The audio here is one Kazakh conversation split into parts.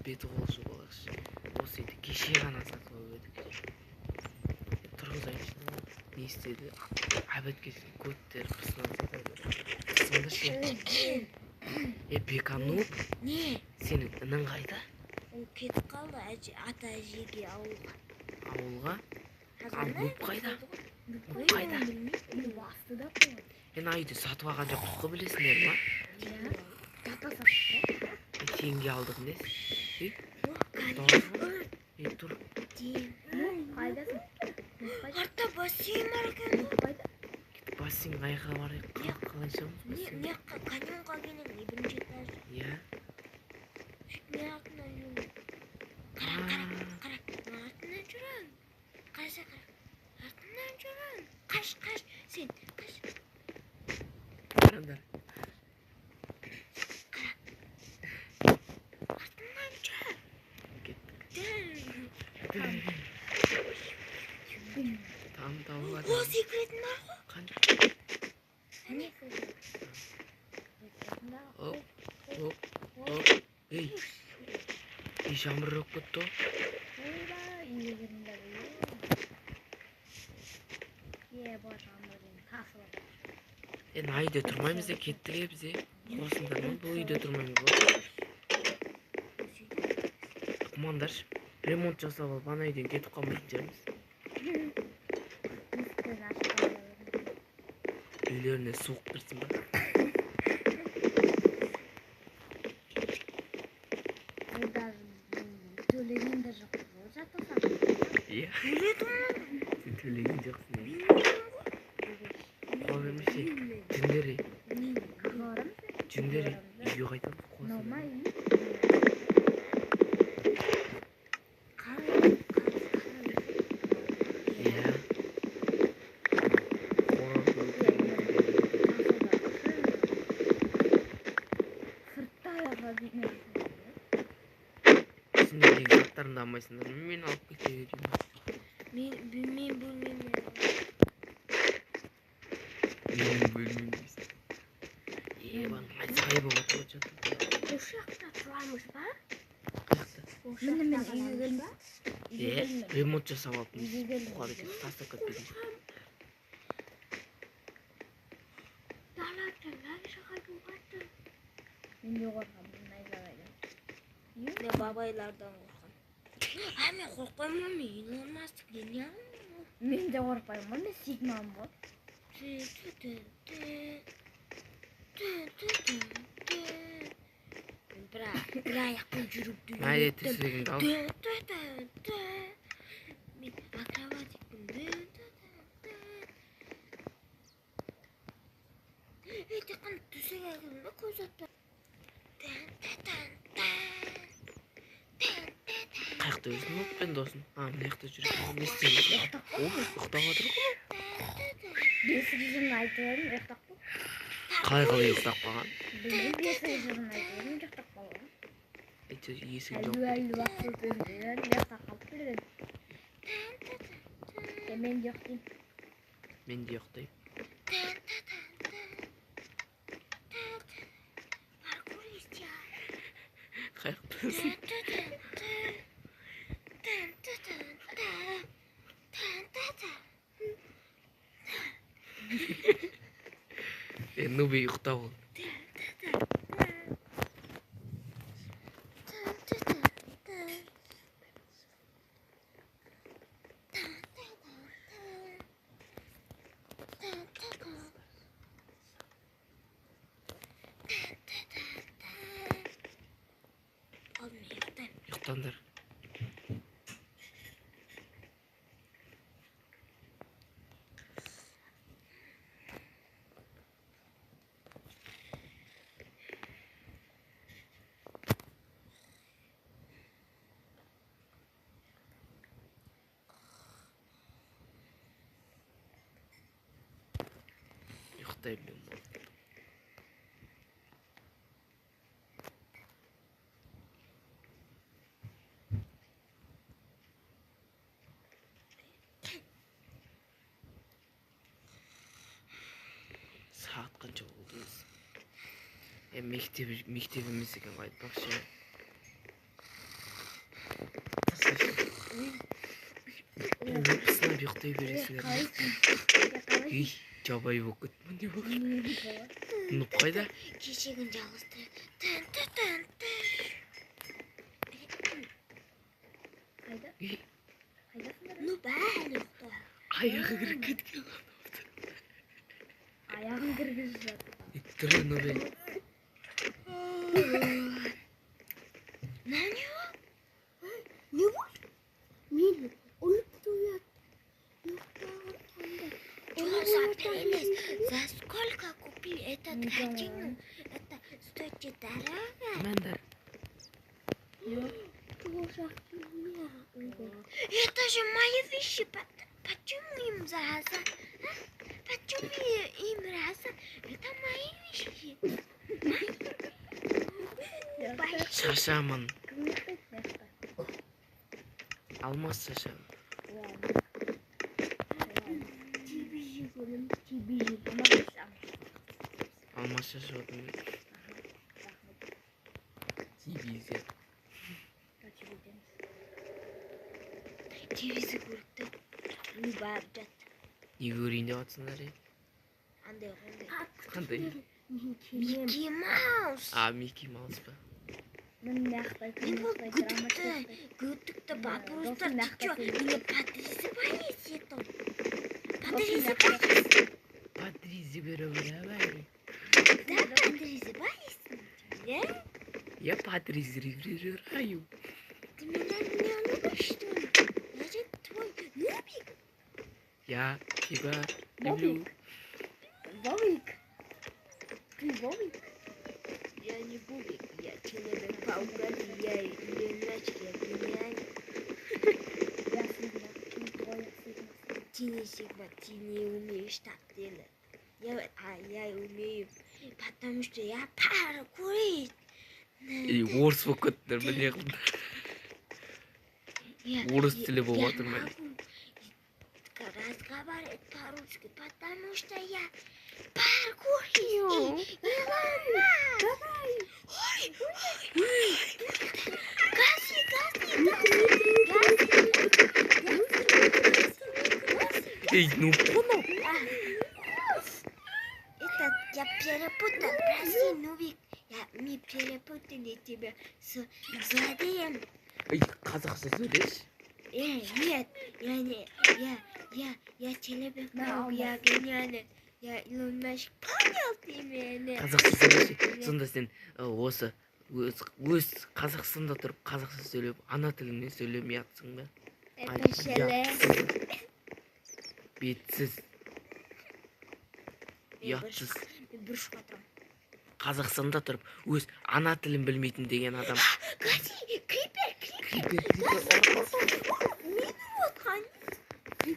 беті қолы болақшы. Осы үйді кеше ғана сатып алып едік. Тұрғызайыншы. Не істеді? Әбетке көттер пысынан сатады. Сонда ше. Бекануп. Не? Сенің інің қайда? Ол кетіп қалды ата әжеге ауылға. Ауылға? Ал Нуп қайда? Нуп қайда? Астыда қойған. Айды сатып алған жоқпыз қой, білесіңдер ма? Тата сатты. Теңге алдық не? Тұр. Қайдасың? Артта бассейн бар екен. Бассейн қайға бар екен? Қалай шығамыз бассейн? Не каньонға келемін, бірінші этаж. Иә. Мен артынан жүрмін. Қара. Артынан жүрін. Қараса қара. Артынан жүрін. Қаш. Сен қаш. Қараңдар. Артынан жүр. Кеттік. Там тауға. О, секретін бар ғой. Қанша? Әне. Оп. Ей, жаңбыр ұрып кетті. Айда тұрмаймыз да кеттік бізде. Осындар ма? Бұл үйде тұрмаймыз ғой. Құмандаршы, ремонт жасап алып, ана үйден кетіп қалмайтын жерміз. Үйлеріне суық кірсін ба? Төлеген де жоқ. Жатырсам. Иә. Сен төлеген жоқсың. Қоймемеші. Жүндері. Үйге қайтамыз. Нормай. Иә. Сендердің заттарыңды алмайсыңдар. Мен алып кете берейін. Мен бөлмеймін. Менің бөлмеймін дейсің. Бан, сайып оғы тұрып жатыр. Осы жақта тұрамыз ба? Қаяқта? Мені үйге келдің ба? Ремонт жасап алыппын. Бұқар екен, тастап кетпедім. Мен де қорқам, найзағайдан. Мен бабайлардан қорқам. Мен қорқпаймын, мен ормастық денем. Мен де қорқпаймын, мен сигмам ғой. Bir ayakta жүріп Найде тірсілігіңді ал. Мен акробатикпін. Тек қана төсек әкелдің ба көз атты? Қаяқта өзің өп пен досын? Мына жақта жүріп. Не істейміз? Ұқтап отыр ғой. Бесік жүзін айтып едім, ұқтап қой. Қалай ұқтап қалған? Бесік жүзін айтып едім, ұқтап қалған. Есік жоқ. Әлі уақыт өткен, ұқтап қалып берген. Мен де ұқтайым. Мен де ұқтайым. Қаяқтасың? Нубей ұқтап ол. Ұқтандар. Ұқтай білем. Saat қанша болды өзі? Мектебіміз екен қайтпақшы. ұйықтай бересіңдер. Қалай? Ей, жабайы болып кеттім не болды? Не болады? Нұп қайда? Кешегін жалғызды. Қайда? Ей, Қайдасыңдар? Ну бәрі ұйықта. аяғы кіріп кеткен. Аяғын кіргізіп жатыр. Тұра Нұрай. Не болды? Мен ұлып ұят. За сколько купили этот один? Это стоит дорого. Мәндір. Это же мои вещи. Почему им зараза? Почему им раза? Это мои вещи. Шашамын. Алмас шашамын. Алмас шашамын. Тибизе. Телевизор көріпті. Не барып жатты. Не көрейін деп атсыңдар е? Қандай? Микки Маус. Микки Маус ба? Гүттікті бапырустар. Ты чё, мне Патрисы боись это? Патрисы боись? Патрисы беру. Да, Патрисы боись? Да? Я Патрисы реврираю. Ты меня не любишь, что ли? Я же твой нубик. Я тебя люблю. Бобик. Ты Бобик? Я не Бобик, я Человек-паук, я иначе обвиняю. Я Ты не Сигма, ты не умеешь так делать. Я умею, потому что я паркурист. И орыс болып кеттіңдер ме не қылды? Орыс тілі болып жатыр ма? Разговаривать по-русски, потому что я паркурист. Давай. Эй, ну понял? Это я перепутал, прости, Нубик. Мы перепутали тебя с злодеем. Эй, қазақша сөйлеші. Нет, я Человек-паук, я гениальный. Я Илон Маск. Понял ты меня? Қазақша сөйлеші. Сонда сен осы өз Қазақстанда тұрып қазақша сөйлеп, ана тіліңмен сөйлемей атсың ба? Это шелест. Бетсіз. Ұятсыз. Бұрыш батырам. Қазақстанда тұрып, өз ана тілін білмейтін деген адам. Гаси, крипер. Мені отқан.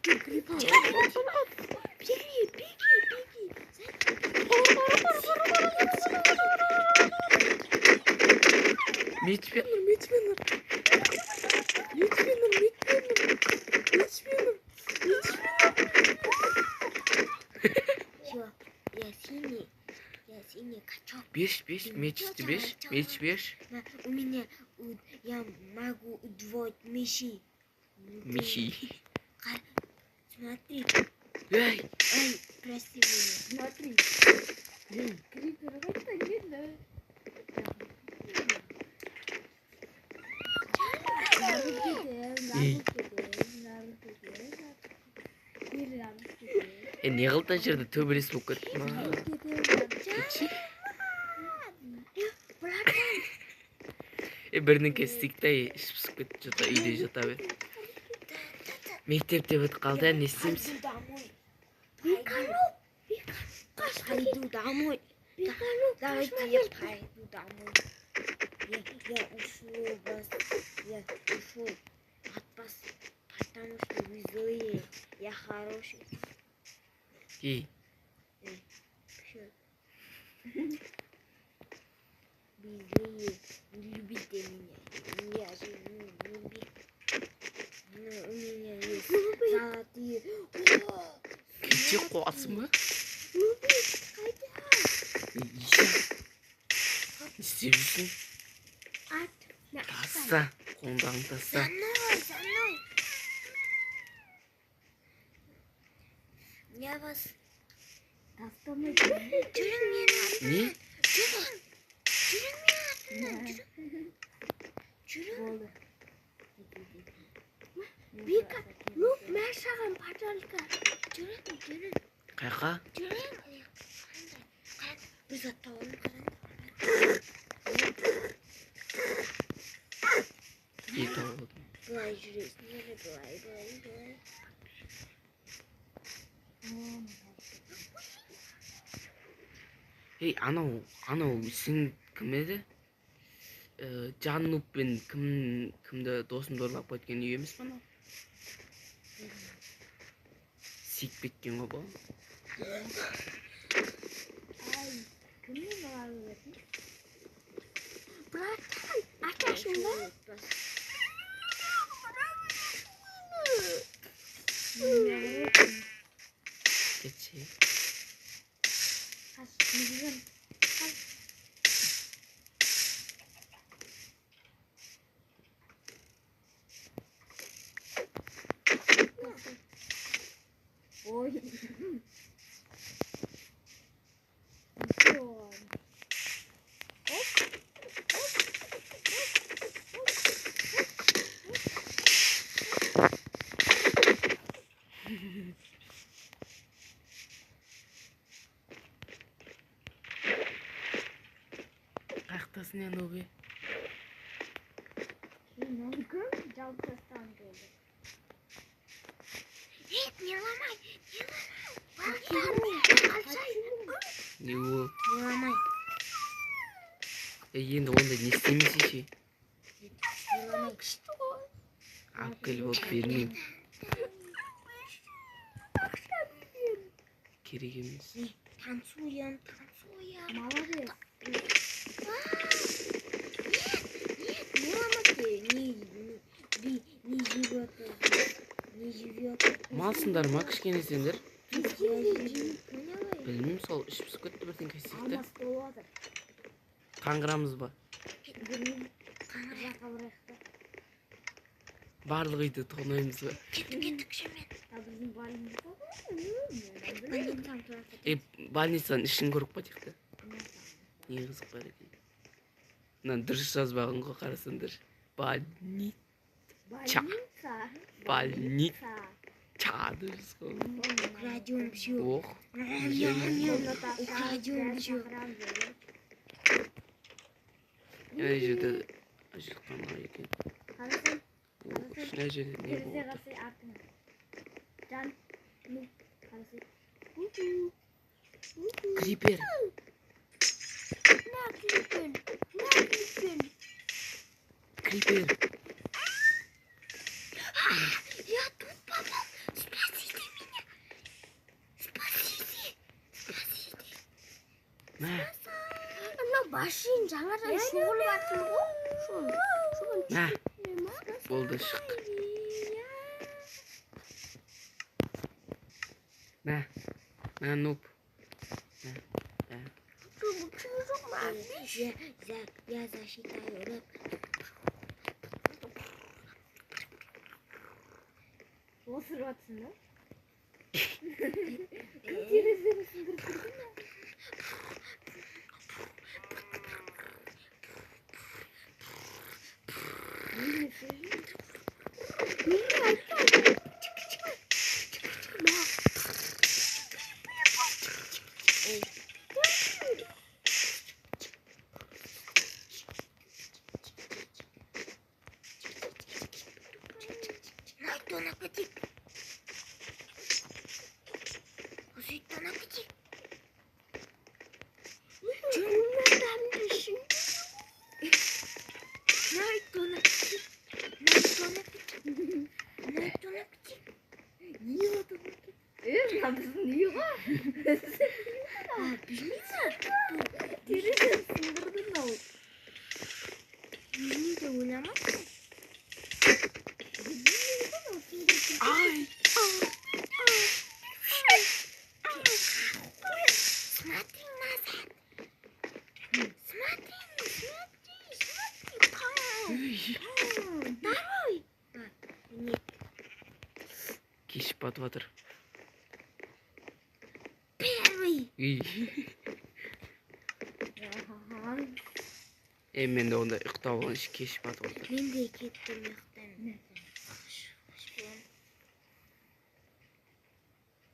Крипер. Беги. Мечпенір. Все, я синий качок. Беш, меч беш. У меня, я могу удвоить мыши. Миши. Смотри. Эй, Ай, прости меня. Смотри. Крипер, вот так видно. не қылды жерде төбелес болып кетті ма? Бірінің істейік та ішіп түсіп кетті, жата үйде жата бер. Мектепте бітіп қалды, не істейміз? Пойду домой. Давайте я пойду домой. Я ушел вас. Я ушел от вас, потому что вы злые. Я хороший. Ей, Всё. Вы злые. Не любите меня. Я же не любит. Но у меня есть золотые. кете қуасың ба? Қайда? Не істеп жүрсің? Таста, қолыңдағы таста. За мной. табас. Тастамай. Жүрің менің артымнан. Не? Жүрің. Жүрің менің артымнан. Жүрің. Болды. Вика, ну, мен саған пожалуйста. Жүрің. Қайқа? Жүрің. Біз аттауын қараңыз. Не тауып? Былай жүресің елі, былай. Ей, анау сен кім еді? Жаннуппен кімді досымды ұрлап кеткен үй емес пе анау? Сиіп кеткен ғой бұл. Ай, кімнен олар өтін? Братан, ашасың ба? Кетші. Ой. Қаяқтасың енді обе? Жалып тастаған болды. Не ломай. Не ол? Не ломай. Енді онда не істемейсің ше? Не ломай. Алып келіп алып бермеймін. Керек емес. Танцуем. Молодец. Нет, не ломайте. Не живет. Малсыңдар ма кішкене сендер? Поняла? Білмеймін, сол ішіп түсіп кетті бірден кесекті. Алмас болады. Қаңғырамыз ба? Білмеймін. Жаққа барайық. Барлық үйді тонаймыз ба? Кеттік жемен. Біздің больница. Больницаның ішін көріп қайтық та. Не қызық бар екен. Мынаны дұрыс жазбағын ғой, қарасаңдар. Больница. Дұрыс қой. Украдем все. Ох. Украдем все. Ана жерде қанға екен. Шына жерде не болды? Жан, ну, қарасай. Крипер. Крипер. Я тут попал. Спасите меня. Спасите. Мә, Ана машин жаңадан шұғыл батырғы. мә. Болды, шық. Мә. Мә, нуп. Я засчитаю рэп. Осырватсың да? Терезені сындырып тұрдың ба? Кешіп батып жатыр. Мен de onda ұйықтап алған кеш батып отыр. Мен де кеттім ұйықтаймын.